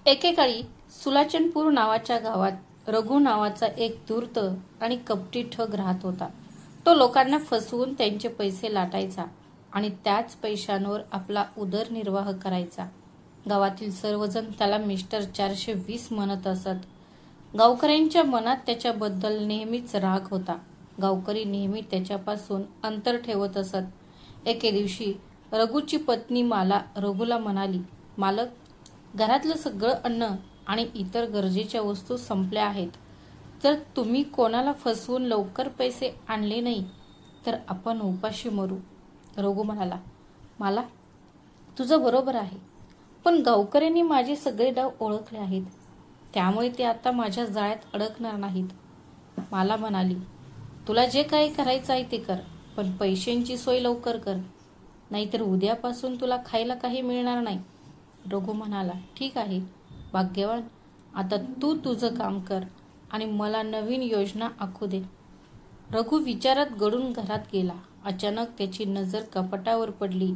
एकेकाळी सुलाचनपूर नावाच्या गावात रघु नावाचा एक धूर्त आणि कपटी ठग राहत होता. तो लोकांना फसवून त्यांचे पैसे लाटायचा आणि त्याच पैशांवर आपला उदरनिर्वाह करायचा. गावातील सर्वजण त्याला मिस्टर 420 म्हणत असत. गावकऱ्यांच्या मनात त्याच्याबद्दल नेहमीच राग होता. गावकरी नेहमी त्याच्यापासून अंतर ठेवत असत. एके दिवशी रघुची पत्नी माला रघुला म्हणाली, मालक, घरातलं सगळं अन्न आणि इतर गरजेच्या वस्तू संपल्या आहेत. जर तुम्ही कोणाला फसवून लवकर पैसे आणले नाही तर आपण उपाशी मरू. रघु म्हणाला, माला, तुझं बरोबर आहे, पण गावकऱ्यांनी माझे सगळे डाव ओळखले आहेत, त्यामुळे ते आता माझ्या जाळ्यात अडकणार नाहीत. माला म्हणाली, तुला जे काही करायचं आहे ते कर, पण पैशांची सोय लवकर कर, नाहीतर उद्यापासून तुला खायला काही मिळणार नाही. रघु म्हणाला, ठीक आहे भाग्यवान, आता तू तुझं काम कर आणि मला नवीन योजना आखू दे. रघु विचारात गढून घरात गेला. अचानक त्याची नजर कपाटावर पडली.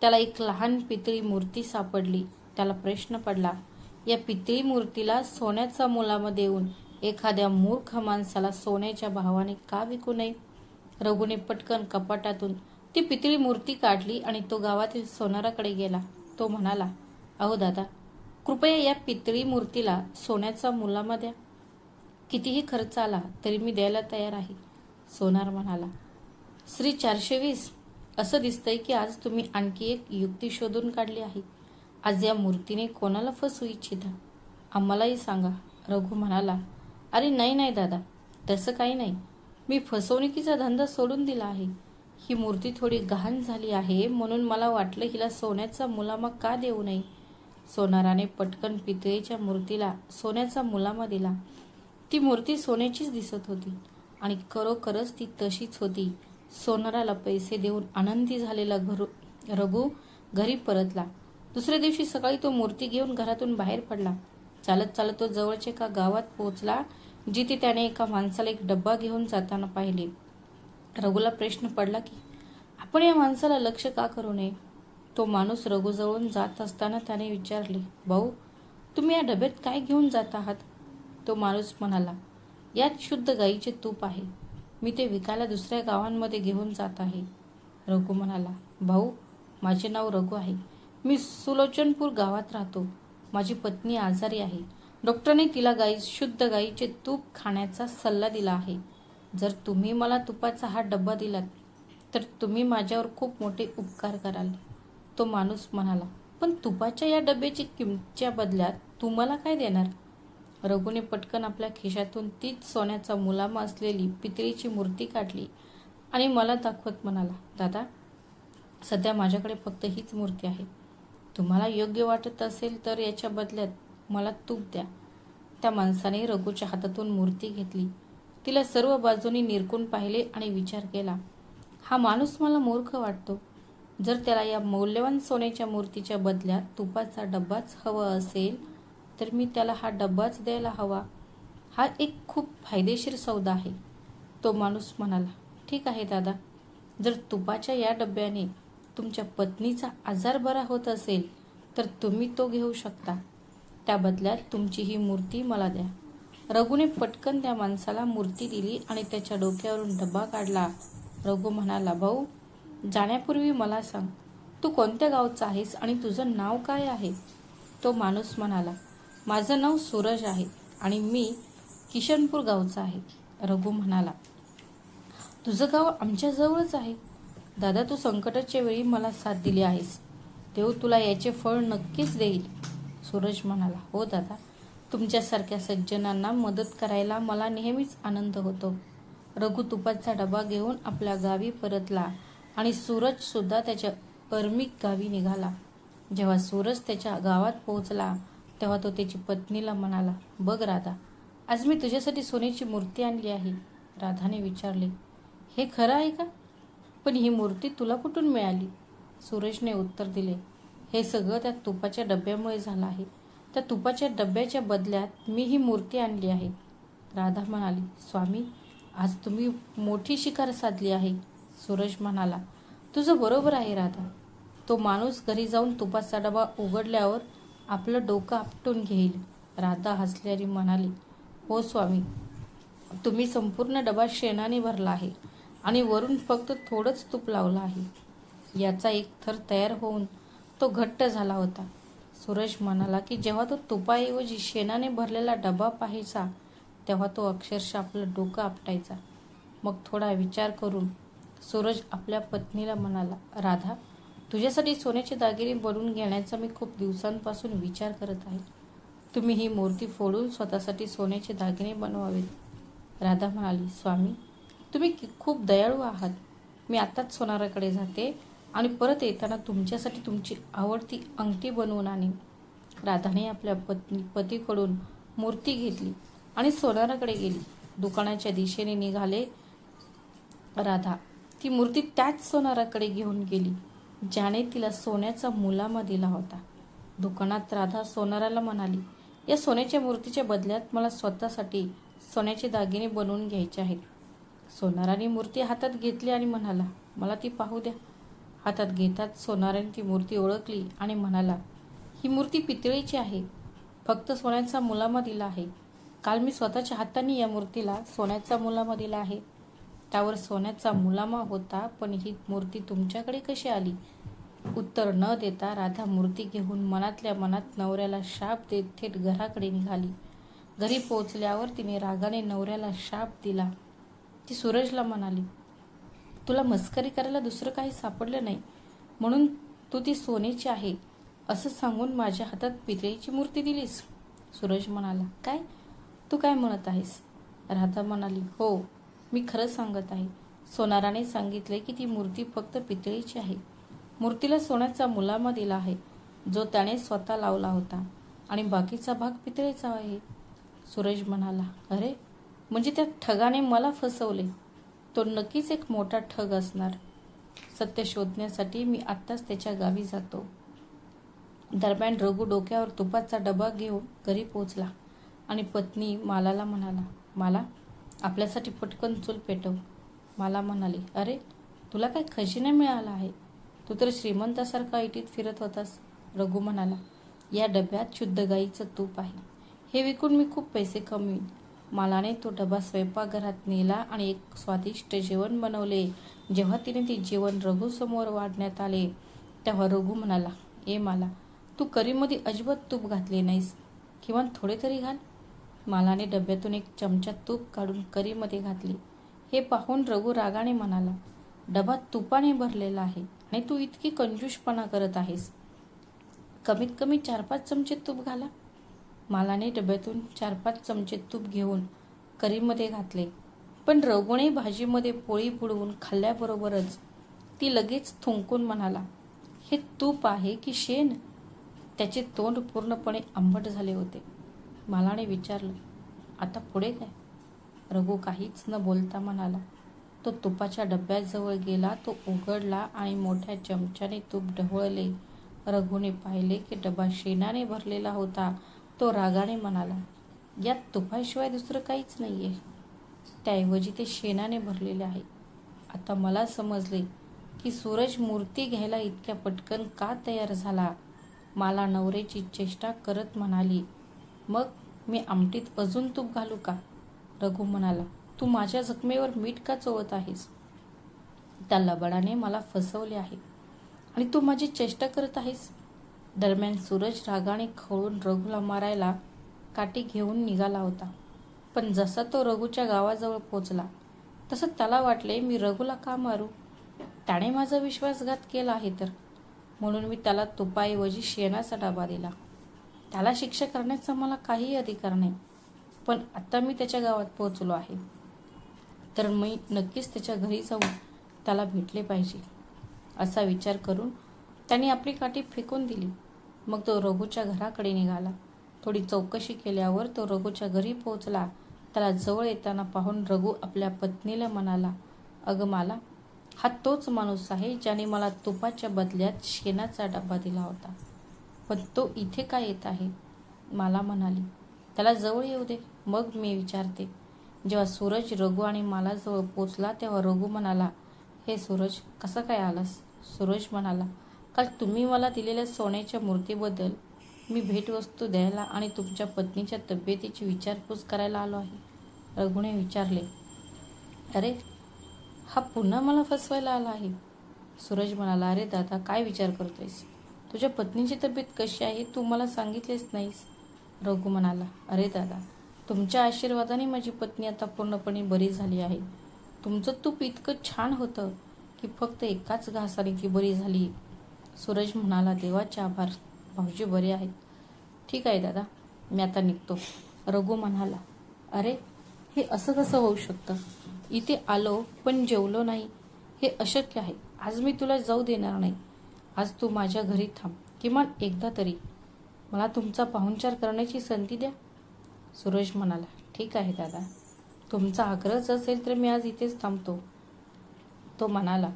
त्याला एक लहान पितळी मूर्ती सापडली. त्याला प्रश्न पडला, या पितळी मूर्तीला सोन्याचा मुलामा देऊन एखाद्या मूर्ख माणसाला सोन्याच्या भावाने का विकू नये? रघुने पटकन कपाटातून ती पितळी मूर्ती काढली आणि तो गावातील सोनाराकडे गेला. तो म्हणाला, अहो दादा, कृपया या पितळी मूर्तीला सोन्याचा मुलामा द्या. कितीही खर्च आला तरी मी द्यायला तयार आहे. सोनार म्हणाला, श्री 420, असं दिसतंय की आज तुम्ही आणखी एक युक्ती शोधून काढली आहे. आज या मूर्तीने कोणाला फसवू इच्छिता? आम्हालाही सांगा. रघु म्हणाला, अरे नाही दादा, तसं काही नाही. मी फसवणुकीचा धंदा सोडून दिला आहे. ही मूर्ती थोडी गहाण झाली आहे म्हणून मला वाटलं हिला सोन्याचा मुलामा का देऊ नये. सोनाराने पटकन पितळेच्या मूर्तीला सोन्याचा मुलामा दिला. ती मूर्ती सोन्याचीच दिसत होती आणि खरोखरच ती तशीच होती. सोनाराला पैसे देऊन आनंदी झालेला रघु घरी परतला. दुसऱ्या दिवशी सकाळी तो मूर्ती घेऊन घरातून बाहेर पडला. चालत चालत तो जवळच्या एका गावात पोहोचला, जिथे त्याने एका माणसाला एक डब्बा घेऊन जाताना पाहिले. रघुला प्रश्न पडला की आपण या माणसाला लक्ष का करू नये. तो माणूस रघुजवळून जात असताना त्याने विचारले, भाऊ, तुम्ही या डब्यात काय घेऊन जात आहात? तो माणूस म्हणाला, यात शुद्ध गाईचे तूप आहे. मी ते विकायला दुसऱ्या गावांमध्ये घेऊन जात आहे. रघु म्हणाला, भाऊ, माझे नाव रघु आहे. मी सुलोचनपूर गावात राहतो. माझी पत्नी आजारी आहे. डॉक्टरने तिला शुद्ध गाईचे तूप खाण्याचा सल्ला दिला आहे. जर तुम्ही मला तुपाचा हा डब्बा दिलात तर तुम्ही माझ्यावर खूप मोठे उपकार कराल. तो माणूस म्हणाला, पण तुपाच्या या डब्याची किमतीच्या बदल्यात तुम्हाला काय देणार? रघुने पटकन आपल्या खिशातून तीच सोन्याचा मुलामा असलेली पितळीची मूर्ती काढली आणि मला दाखवत म्हणाला, दादा, सध्या माझ्याकडे फक्त हीच मूर्ती आहे. तुम्हाला योग्य वाटत असेल तर याच्या बदल्यात मला तूप द्या. त्या माणसाने रघुच्या हातातून मूर्ती घेतली. तिला सर्व बाजूनी निरखून पाहिले आणि विचार केला, हा माणूस मला मूर्ख वाटतो. जर त्याला या मौल्यवान सोन्याच्या मूर्तीच्या बदल्यात तुपाचा डब्बाच हवा असेल तर मी त्याला हा डब्बाच द्यायला हवा. हा एक खूप फायदेशीर सौदा आहे. तो माणूस म्हणाला, ठीक आहे दादा, जर तुपाच्या या डब्याने तुमच्या पत्नीचा आजार बरा होत असेल तर तुम्ही तो घेऊ शकता. त्या बदल्यात तुमची ही मूर्ती मला द्या. रघुने पटकन त्या माणसाला मूर्ती दिली आणि त्याच्या डोक्यावरून डब्बा काढला. रघु म्हणाला, भाऊ, जाण्यापूर्वी मला सांग, तू कोणत्या गावचा आहेस आणि तुझं नाव काय आहे? तो माणूस म्हणाला, माझं नाव सूरज आहे आणि मी किशनपूर गावचा आहे. रघु म्हणाला, तुझं गाव आमच्या जवळच आहे. दादा, तू संकटाच्या वेळी मला साथ दिली आहेस. देव तुला याचे फळ नक्कीच देईल. सूरज म्हणाला, हो दादा, तुमच्यासारख्या सज्जनांना मदत करायला मला नेहमीच आनंद होतो. रघु तुपाचा डबा घेऊन आपल्या गावी परतला आणि सूरज सुद्धा त्याच्या अर्मिक गावी निघाला. जेव्हा सूरज त्याच्या गावात पोहोचला तेव्हा तो त्याची पत्नीला म्हणाला, बघ राधा, आज मी तुझ्यासाठी सोन्याची मूर्ती आणली आहे. राधाने विचारले, हे खरं आहे का? पण ही मूर्ती तुला कुठून मिळाली? सूरजने उत्तर दिले, हे सगळं त्या तुपाच्या डब्यामुळे झालं आहे. त्या तुपाच्या डब्याच्या बदल्यात मी ही मूर्ती आणली आहे. राधा म्हणाली, स्वामी, आज तुम्ही मोठी शिकार साधली आहे. सूरज म्हणाला, तुझं बरोबर आहे राधा. तो माणूस घरी जाऊन तुपाचा डबा उघडल्यावर आपलं डोकं आपटून घेईल. राधा हसली आणि म्हणाली, हो स्वामी, तुम्ही संपूर्ण डबा शेणाने भरला आहे आणि वरून फक्त थोडंच तूप लावलं आहे. याचा एक थर तयार होऊन तो घट्ट झाला होता. सूरज म्हणाला की जेव्हा तो तुपाऐवजी शेणाने भरलेला डबा पाहायचा तेव्हा तो अक्षरशः आपलं डोकं आपटायचा. मग थोडा विचार करून सूरज आपल्या पत्नीला म्हणाला, राधा, तुझ्यासाठी सोन्याचे दागिने बनवून घेण्याचा मी खूप दिवसांपासून विचार करत आहे. तुम्ही ही मूर्ती फोडून स्वतःसाठी सोन्याचे दागिने बनवावेत. राधा म्हणाली, स्वामी, तुम्ही खूप दयाळू आहात. मी आत्ताच सोनाराकडे जाते आणि परत येताना तुमच्यासाठी तुमची आवडती अंगठी बनवून आणीन. राधाने आपल्या पतीकडून मूर्ती घेतली आणि सोनाराकडे गेली. दुकानाच्या दिशेने निघाले राधा ती मूर्ती त्याच सोनाराकडे घेऊन गेली ज्याने तिला सोन्याचा मुलामा दिला होता. दुकानात राधा सोनाराला म्हणाली, या सोन्याच्या मूर्तीच्या बदल्यात मला स्वतःसाठी सोन्याचे दागिने बनवून घ्यायचे आहेत. सोनाराने मूर्ती हातात घेतली आणि म्हणाला, मला ती पाहू द्या. हातात घेताच सोनाराने ती मूर्ती ओळखली आणि म्हणाला, ही मूर्ती पितळेची आहे. फक्त सोन्याचा मुलामा दिला आहे. काल मी स्वतःच्या हाताने या मूर्तीला सोन्याचा मुलामा दिला आहे. त्यावर सोन्याचा मुलामा होता, पण ही मूर्ती तुमच्याकडे कशी आली? उत्तर न देता राधा मूर्ती घेऊन मनातल्या मनात नवऱ्याला शाप देत थेट घराकडे निघाली. घरी पोहोचल्यावर तिने रागाने नवऱ्याला शाप दिला. ती सूरजला म्हणाली, तुला मस्करी करायला दुसरं काही सापडलं नाही म्हणून तू ती सोन्याची आहे असं सांगून माझ्या हातात पितळेची मूर्ती दिलीस. सूरज म्हणाला, काय? तू काय म्हणत आहेस? राधा म्हणाली, हो, मी खरं सांगत आहे. सोनाराने सांगितले की ती मूर्ती फक्त पितळेची आहे. मूर्तीला सोन्याचा मुलामा दिला आहे जो त्याने स्वतः लावला होता आणि बाकीचा भाग पितळेचा आहे. सूरज म्हणाला, अरे, म्हणजे त्या ठगाने मला फसवले. तो नक्कीच एक मोठा ठग असणार. सत्य शोधण्यासाठी मी आत्ताच त्याच्या गावी जातो. दरम्यान रघु डोक्यावर तुपाचा डबा घेऊन घरी पोहोचला आणि पत्नी मालाला म्हणाला, माला, आपल्यासाठी पटकन चूल पेटव. माला म्हणाली, अरे, तुला काय खजिना मिळाला आहे? तू तर श्रीमंतासारखा ऐटीत फिरत होतास. रघु म्हणाला, या डब्यात शुद्ध गाईचं तूप आहे. हे विकून मी खूप पैसे कमवीन. मालाने तो डबा स्वयंपाकघरात नेला आणि एक स्वादिष्ट जेवण बनवले. जेव्हा तिने ते जेवण रघुसमोर वाढण्यात आले तेव्हा रघु म्हणाला, ए माला, तू करीमध्ये अजिबात तूप घातले नाहीस. किमान थोडे तरी घाल. मालाने डब्यातून एक चमचा तूप काढून करीमध्ये घातले. हे पाहून रघु रागाने म्हणाला, डबा तुपाने भरलेला आहे आणि तू इतकी कंजूषपणा करत आहेस. कमीत कमी 4-5 चमचे तूप घाला. मालाने डब्यातून 4-5 चमचे तूप घेऊन करीमध्ये घातले. पण रघुने भाजीमध्ये पोळी बुडवून खाल्ल्याबरोबरच ती लगेच थुंकून म्हणाला, हे तूप आहे की शेण? त्याचे तोंड पूर्णपणे आंबट झाले होते. मालाने विचारलं, आता पुढे काय? रघु काहीच न बोलता म्हणाला, तो तुपाच्या डब्याजवळ गेला. तो उघडला आणि मोठ्या चमच्याने तूप ढवळले. रघुने पाहिले की डबा शेणाने भरलेला होता. तो रागाने म्हणाला, यात तुपाशिवाय दुसरं काहीच नाहीये. त्याऐवजी ते शेणाने भरलेले आहे. आता मला समजले की सूरज मूर्ती घ्यायला इतक्या पटकन का तयार झाला. मला नवऱ्याची चेष्टा करत म्हणाली, मग मी आमटीत अजून तूप घालू का? रघु म्हणाला, तू माझ्या जखमेवर मीठ का चोळत आहेस? त्या लबाडाने मला फसवले आहे आणि तू माझी चेष्टा करत आहेस. दरम्यान सूरज रागाने खवळून रघुला मारायला काठी घेऊन निघाला होता. पण जसा तो रघुच्या गावाजवळ पोचला तसं त्याला वाटले, मी रघुला का मारू? त्याने माझा विश्वासघात केला आहे तर, म्हणून मी त्याला तुपाऐवजी शेणाचा डबा दिला. त्याला शिक्षा करण्याचा मला काहीही अधिकार नाही. पण आता मी त्याच्या गावात पोहोचलो आहे तर मी नक्कीच त्याच्या घरी जाऊन त्याला भेटले पाहिजे. असा विचार करून त्याने आपली काठी फेकून दिली. मग तो रघुच्या घराकडे निघाला. थोडी चौकशी केल्यावर तो रघुच्या घरी पोहोचला. त्याला जवळ येताना पाहून रघु आपल्या पत्नीला म्हणाला, अगं माला, हा तोच माणूस आहे ज्याने मला तुपाच्या बदल्यात शेणाचा डबा दिला होता. पण तो इथे का येत आहे? माला म्हणाली, त्याला जवळ येऊ दे, मग मी विचारते. जेव्हा सूरज रघु आणि मालाजवळ पोचला तेव्हा रघु म्हणाला, हे सूरज, कसा काय आलास? सूरज म्हणाला, काल तुम्ही मला दिलेल्या सोन्याच्या मूर्तीबद्दल मी भेटवस्तू द्यायला आणि तुमच्या पत्नीच्या तब्येतीची विचारपूस करायला आलो आहे. रघुने विचारले. अरे, हा पुन्हा मला फसवायला आला आहे. सूरज म्हणाला, अरे दादा, काय विचार करतोयस? तुझ्या पत्नीची तब्येत कशी आहे तू मला सांगितलेच नाहीस. रघु म्हणाला, अरे दादा, तुमच्या आशीर्वादाने माझी पत्नी आता पूर्णपणे बरी झाली आहे. तुमचं तूप इतकं छान होतं की फक्त एकाच घासाने ती बरी झाली. सूरज म्हणाला, देवाचे आभार, भाऊजी बरे आहेत. ठीक आहे दादा, मी आता निघतो. रघु म्हणाला, अरे, हे असं कसं होऊ शकतं? इथे आलो पण जेवलो नाही, हे अशक्य आहे. आज मी तुला जाऊ देणार नाही. आज तू माझ्या घरी थांब, किमान एकदा तरी. मला तुमचा पाहुणचार करण्याची संधी द्या. सूरज म्हणाला, ठीक आहे दादा, तुमचा आग्रहच असेल तर मी आज इथेच थांबतो. तो म्हणाला.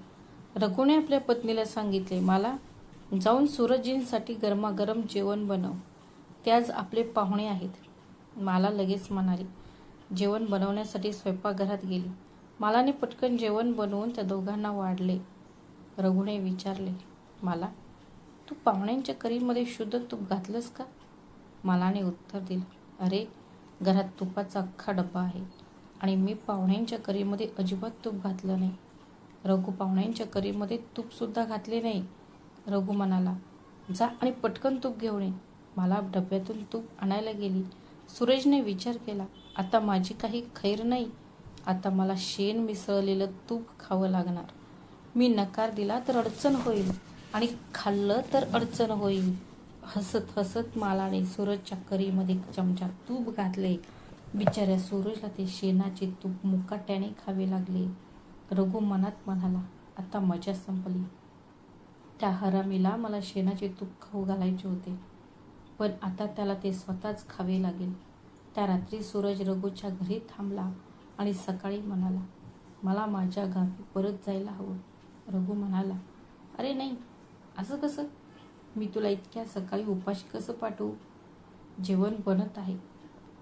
रघुने आपल्या पत्नीला सांगितले, मला जाऊन सूरजजींसाठी गरमागरम जेवण बनव. ते आज आपले पाहुणे आहेत. मला लगेच म्हणाली. जेवण बनवण्यासाठी स्वयंपाकघरात गेली. मालाने पटकन जेवण बनवून त्या दोघांना वाढले. रघुने विचारले, मला, तू पाहुण्यांच्या करीमध्ये शुद्ध तूप घातलंस का? मालाने उत्तर दिलं, अरे, घरात तुपाचा अख्खा डब्बा आहे आणि मी पाहुण्यांच्या करीमध्ये अजिबात तूप घातलं नाही. रघु पाहुण्यांच्या करीमध्ये तूपसुद्धा घातले नाही. रघु म्हणाला, जा आणि पटकन तूप घेऊन ये. मला डब्यातून तूप आणायला गेली. सूरजने विचार केला, आता माझी काही खैर नाही. आता मला शेण मिसळलेलं तूप खावं लागणार. मी नकार दिला तर अडचण होईल आणि खाल्लं तर अडचण होईल. हसत हसत मालाने सूरजच्या करीमध्ये चमचा तूप घातले. बिचाऱ्या सूरजला ते शेणाचे तूप मुकाट्याने खावे लागले. रघु मनात म्हणाला, आता मजा संपली. त्या हरामीला मला शेणाचे तूप खाऊ घालायचे होते, पण आता त्याला ते स्वतःच खावे लागेल. त्या रात्री सूरज रघुच्या घरी थांबला आणि सकाळी म्हणाला, मला माझ्या गावी परत जायला हवं. रघु म्हणाला, अरे नाही, असं कसं? मी तुला इतक्या सकाळी उपाशी कसं पाठवू? जेवण बनत आहे,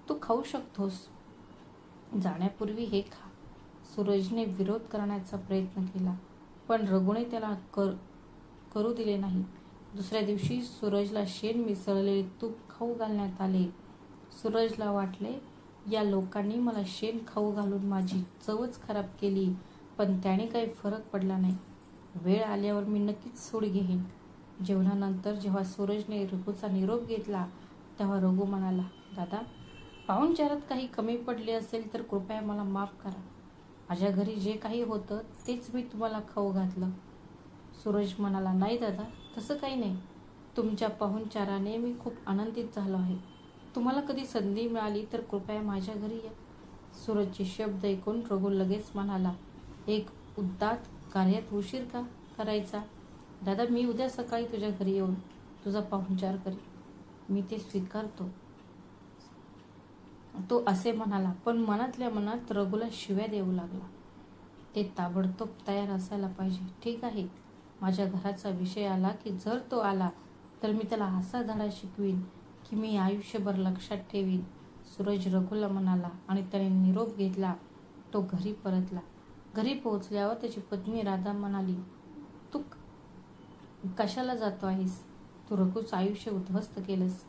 तू खाऊ शकतोस. जाण्यापूर्वी हे खा. सूरजने विरोध करण्याचा प्रयत्न केला, पण रघुने त्याला करू दिले नाही. दुसऱ्या दिवशी सूरजला शेण मिसळलेले तूप खाऊ घालण्यात आले. सूरजला वाटले, या लोकांनी मला शेण खाऊ घालून माझी चवच खराब केली, पण त्याने काही फरक पडला नाही. वेळ आल्यावर मी नक्कीच सूड घेईन. जेवणानंतर जेव्हा सूरजने रघुचा निरोप घेतला तेव्हा रघु म्हणाला, दादा, पाहुणचारात काही कमी पडले असेल तर कृपया मला माफ करा. माझ्या घरी जे काही होतं तेच मी तुम्हाला खाऊ घातलं. सूरज म्हणाला, नाही दादा, तसं काही नाही. तुमच्या पाहुणचाराने मी खूप आनंदित झालो आहे. तुम्हाला कधी संधी मिळाली तर कृपया माझ्या घरी या. सूरजचे शब्द ऐकून रघु लगेच म्हणाला, एक उदात्त कार्यात उशीर का करायचा? दादा, मी उद्या सकाळी तुझ्या घरी येऊन तुझा पाहुणचार करीन. मी ते स्वीकारतो. तो असे म्हणाला, पण मनातल्या मनात रघुला शिव्या देऊ लागला. ते ताबडतोब तयार असायला पाहिजे. ठीक आहे, माझ्या घराचा विषय आला की जर तो आला तर मी त्याला असा धडा शिकवीन की मी आयुष्यभर लक्षात ठेवीन. सूरज रघुला म्हणाला आणि त्याने निरोप घेतला. तो घरी परतला. घरी पोहोचल्यावर त्याची पत्नी राधा म्हणाली, तू कशाला जातो आहेस? तू रघुचं आयुष्य उद्ध्वस्त केलंस.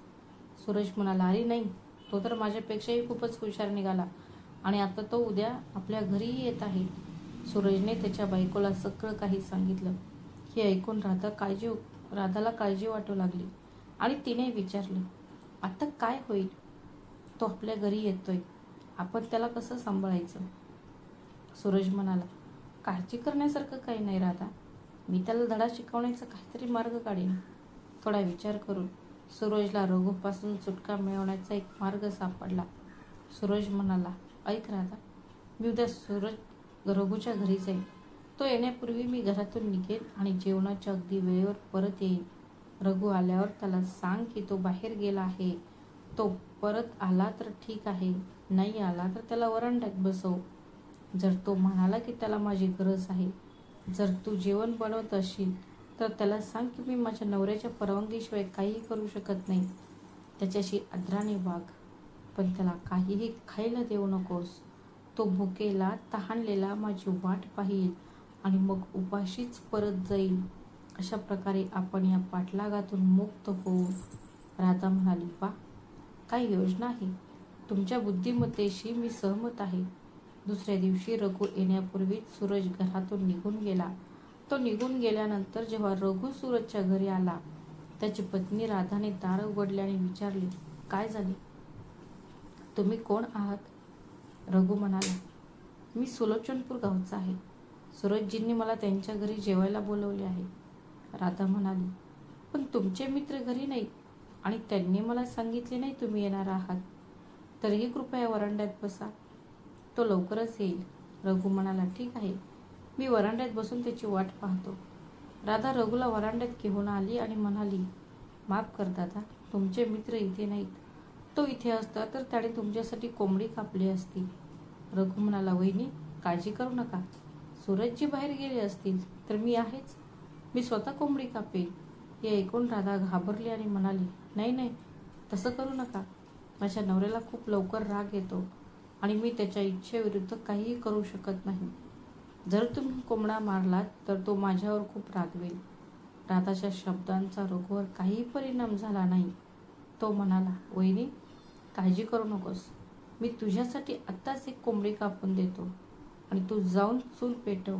सूरज म्हणाला, अरे नाही, तो तर माझ्यापेक्षाही खूपच हुशार निघाला आणि आता तो उद्या आपल्या घरीही येत आहे. सूरजने त्याच्या बायकोला सगळं काही सांगितलं. हे ऐकून राधाला काळजी वाटू लागली आणि तिने विचारले, आता काय होईल? तो आपल्या घरी येतोय, आपण त्याला कसं सांभाळायचं? सूरज म्हणाला, काळजी करण्यासारखं काही नाही राधा, मी त्याला धडा शिकवण्याचा काहीतरी मार्ग काढेन. थोडा विचार करून सूरजला रघुपासून सुटका मिळवण्याचा एक मार्ग सापडला. सूरज म्हणाला, ऐक राधा, मी उद्या रघुच्या घरी जाईन. तो येण्यापूर्वी मी घरातून निघेन आणि जेवणाच्या अगदी वेळेवर परत येईन. रघु आल्यावर त्याला सांग की तो बाहेर गेला आहे. तो परत आला तर ठीक आहे, नाही आला तर त्याला वरांड्यात बसव. जर तो म्हणाला की त्याला माझी गरज आहे, जर तू जेवण बनवत असशील तर त्याला सांग की मी माझ्या नवऱ्याच्या परवानगीशिवाय काहीही करू शकत नाही. त्याच्याशी आदराने वाग, पण त्याला काहीही खायला देऊ नकोस. तो भुकेला तहानलेला माझी वाट पाहील आणि मग उपाशीच परत जाईल. अशा प्रकारे आपण या पाठलागातून मुक्त होऊ. राधा म्हणाली, वा, काय योजना आहे. तुमच्या बुद्धिमत्तेशी मी सहमत आहे. दुसऱ्या दिवशी रघु येण्यापूर्वीच सूरज घरातून निघून गेला. तो निघून गेल्यानंतर जेव्हा रघु सूरजच्या घरी आला, त्याची पत्नी राधाने दार उघडले आणि विचारले, काय झाले? तुम्ही कोण आहात? रघु म्हणाला, मी सुलोचनपूर गावचा आहे. सूरजजींनी मला त्यांच्या घरी जेवायला बोलवले आहे. राधा म्हणाली, पण तुमचे मित्र घरी नाहीत आणि त्यांनी मला सांगितले नाही तुम्ही येणार आहात. तरीही कृपया वरांड्यात बसा, तो लवकरच येईल. रघु म्हणाला, ठीक आहे, मी वरांड्यात बसून त्याची वाट पाहतो. राधा रघुला वरांड्यात घेऊन आली आणि म्हणाली, माफ कर दादा, तुमचे मित्र इथे नाहीत. तो इथे असता तर त्याने तुमच्यासाठी कोंबडी कापली असती. रघु म्हणाला, वहिनी, काळजी करू नका. सूरजजी बाहेर गेले असतील तर मी आहेच. मी स्वतः कोंबडी कापेल. हे ऐकून राधा घाबरली आणि म्हणाली, नाही नाही, तसं करू नका. माझ्या नवऱ्याला खूप लवकर राग येतो आणि मी त्याच्या इच्छेविरुद्ध काहीही करू शकत नाही. जर तुम्ही कोंबडा मारलात तर तो माझ्यावर खूप रागवेल. राधाच्या शब्दांचा रघुवर काहीही परिणाम झाला नाही. तो म्हणाला, वहिनी, काळजी करू नकोस. मी तुझ्यासाठी आत्ताच एक कोंबडी कापून देतो आणि तू जाऊन चूल पेटव.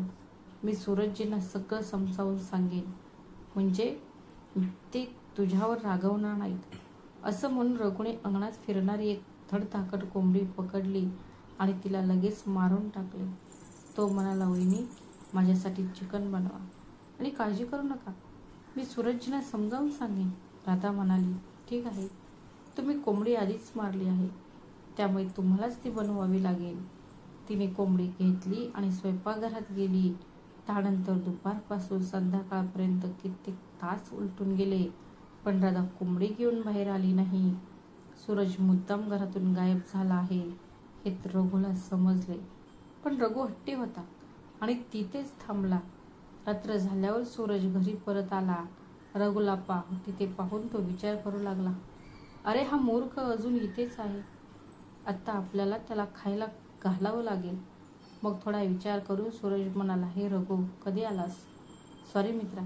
मी सूरजजींना सगळं समजावून सांगेन, म्हणजे ते तुझ्यावर रागवणार नाहीत. असं म्हणून रघुने अंगणात फिरणारी एक धडधाकट कोंबडी पकडली आणि तिला लगेच मारून टाकले. तो म्हणाला, वहिनी, माझ्यासाठी चिकन बनवा आणि काळजी करू नका. मी सूरजजींना समजावून सांगेन. राधा म्हणाली, ठीक आहे, तुम्ही कोंबडी आधीच मारली आहे, त्यामुळे तुम्हालाच ती बनवावी लागेल. तिने कोंबडी घेतली आणि स्वयंपाकघरात गेली. त्यानंतर दुपारपासून संध्याकाळपर्यंत कित्येक तास उलटून गेले, पण राधा कोंबडी घेऊन बाहेर आली नाही. सूरज मुद्दाम घरातून गायब झाला आहे हे रघुला समजले, पण रघु हट्टी होता आणि तिथेच थांबला. रात्र झाल्यावर सूरज घरी परत आला. रघुला तिथे पाहून तो विचार करू लागला, अरे, हा मूर्ख अजून इथेच आहे. आता आपल्याला त्याला खायला घालावं लागेल. मग थोडा विचार करून सूरज म्हणाला, हे रघु, कधी आलास? सॉरी मित्रा,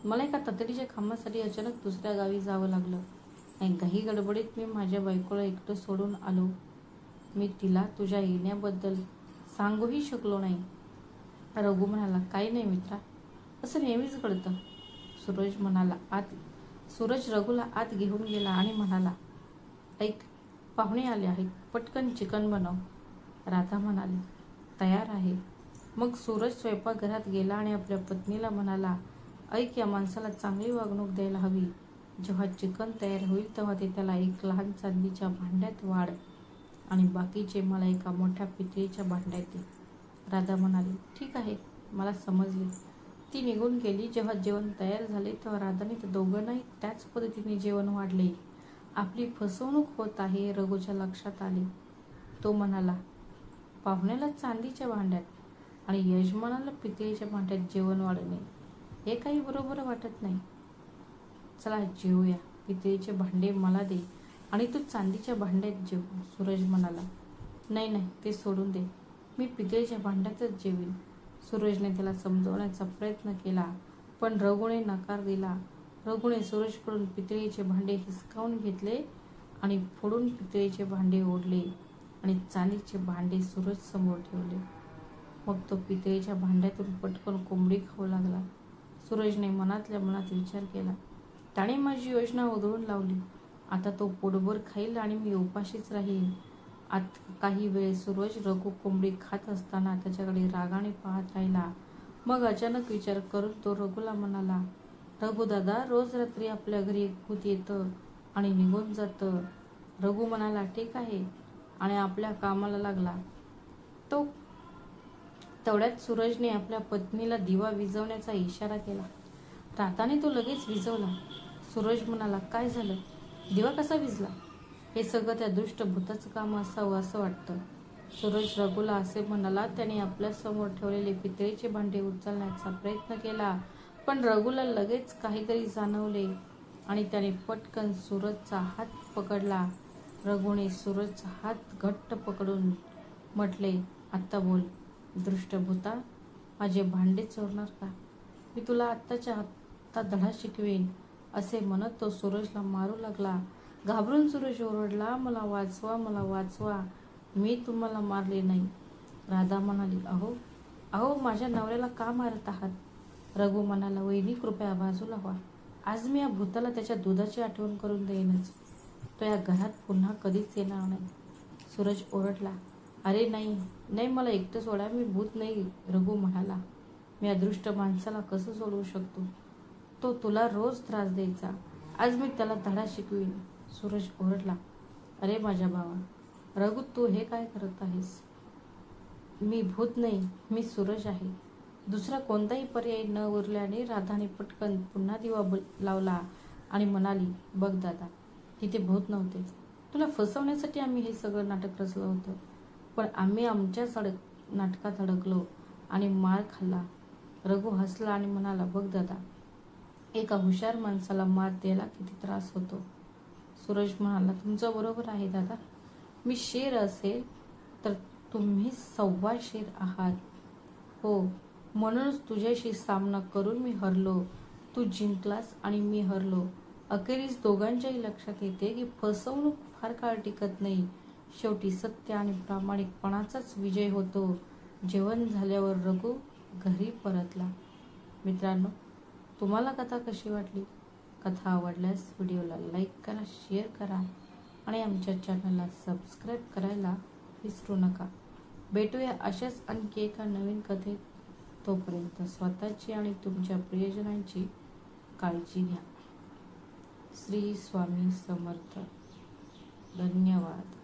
मला एका तातडीच्या कामासाठी अचानक दुसऱ्या गावी जावं लागलं आणि घाई गडबडीत मी माझ्या बायकोला एकटं सोडून आलो. मी तिला तुझ्या येण्याबद्दल सांगूही शकलो नाही. रघु म्हणाला, काही नाही मित्रा, असं नेहमीच घडतं. सूरज रघुला आत घेऊन गेला आणि म्हणाला, ऐक, पाहुणे आले आहेत, पटकन चिकन बनव. राधा म्हणाली, तयार आहे. मग सूरज स्वयंपाकघरात गेला आणि आपल्या पत्नीला म्हणाला, ऐक, या माणसाला चांगली वागणूक द्यायला हवी. जेव्हा चिकन तयार होईल तेव्हा ते त्याला एक लहान चांदीच्या भांड्यात वाढ आणि बाकीचे मला एका मोठ्या पितळीच्या भांड्यात दे. राधा म्हणाली, ठीक आहे, मला समजले. ती निघून गेली. जेव्हा जेवण तयार झाले तेव्हा राधाने त्या दोघांनाही त्याच पद्धतीने जेवण वाढले. आपली फसवणूक होत आहे रघुच्या लक्षात आले. तो म्हणाला, पाहुण्याला चांदीच्या भांड्यात आणि यजमानाला पितळीच्या भांड्यात जेवण वाढणे, हे काही बरोबर वाटत नाही. चला जेवूया. पितळीचे भांडे मला दे आणि तू चांदीच्या भांड्यात जेव. सूरज म्हणाला, नाही नाही, ते सोडून दे, मी पितळीच्या भांड्यातच जेवीन. सूरजने त्याला समजवण्याचा प्रयत्न केला, पण रघुने नकार दिला. रघुने सूरजकडून पितळीचे भांडे हिसकावून घेतले आणि फोडून पितळीचे भांडे ओढले आणि चांदीचे भांडे सूरज समोर ठेवले. मग तो पितळीच्या भांड्यातून पटकन कोंबडी खाऊ लागला. सूरजने मनातल्या मनात विचार केला, त्याने माझी योजना उधळून लावली. आता तो पोटभर खाईल आणि मी उपाशीच राहील. काही वेळ सूरज रघु कोंबडी खात असताना त्याच्याकडे रागाने पाहत राहिला. मग अचानक विचार करून तो रघुला म्हणाला, रघु दादा, रोज रात्री आपल्या घरी एक भूत येतं आणि निघून जातं. रघु म्हणाला, ठीक आहे, आणि आपल्या कामाला लागला. तेवढ्यात सूरजने आपल्या पत्नीला दिवा विझवण्याचा इशारा केला. राधाने तो लगेच विझवला. सूरज म्हणाला, काय झालं? दिवा कसा विझला? हे सगळं त्या दुष्ट भूताचं काम असावं असं वाटतं. सूरज रघुला असे म्हणाला. त्याने आपल्या समोर ठेवलेले पितळीचे भांडे उचलण्याचा प्रयत्न केला, पण रघुला लगेच काहीतरी जाणवले आणि त्याने पटकन सूरजचा हात पकडला. रघुने सूरजचा हात घट्ट पकडून म्हटले, आता बोल, दृष्टभूता, माझे भांडे चोरणार का? मी तुला आत्ताच्या आत्ता धडा शिकवेन. असे म्हणत तो सूरजला मारू लागला. घाबरून सूरज ओरडला, मला वाचवा, मला वाचवा, मी तुम्हाला मारले नाही. राधा म्हणाली, अहो अहो माझ्या नवऱ्याला का मारत आहात? रघु म्हणाला, वहिनी कृपया बाजूला व्हा. आज मी या भूताला त्याच्या दुधाची आठवण करून देईनच. तो या घरात पुन्हा कधीच येणार नाही. सूरज ओरडला, अरे नाही नाही, मला एकटं सोडा, मी भूत नाही. रघु म्हणाला, मी अदृष्ट माणसाला कसं सोडवू शकतो? तो तुला रोज त्रास द्यायचा. आज मी त्याला धडा शिकवीन. सूरज ओरडला, अरे माझ्या भावा, रघु तू हे काय करत आहेस? मी भूत नाही, मी सूरज आहे. दुसरा कोणताही पर्याय न उरल्याने राधाने पटकन पुन्हा दिवा लावला आणि म्हणाली, बघ दादा, तिथे भूत नव्हते. तुला फसवण्यासाठी आम्ही हे सगळं नाटक रचलं होतं. पण आम्ही आमच्याच नाटकात अडकलो आणि मार खाल्ला. रघु हसला आणि म्हणाला, बघ दादा, एका हुशार माणसाला मार द्यायला किती त्रास होतो. सूरज म्हणाला, तुमचं बरोबर आहे दादा. मी शेर असेल तर तुम्ही 1.25 शेर आहात. हो, म्हणूनच तुझ्याशी सामना करून मी हरलो. तू जिंकलास आणि मी हरलो. अखेरीस दोघांच्याही लक्षात येते की फसवणूक फार काळ टिकत नाही. शेवटी सत्य आणि प्रामाणिकपणाचाच विजय होतो. जेवण झाल्यावर रघु घरी परतला. मित्रांनो, तुम्हाला कथा कशी वाटली? कथा आवडल्यास व्हिडिओला लाईक करा, शेअर करा आणि आमच्या चॅनलला सबस्क्राईब करायला विसरू नका. भेटूया अशाच आणखी एका नवीन कथेत. तोपर्यंत स्वतःची आणि तुमच्या प्रियजनांची काळजी घ्या. श्री स्वामी समर्थ. धन्यवाद.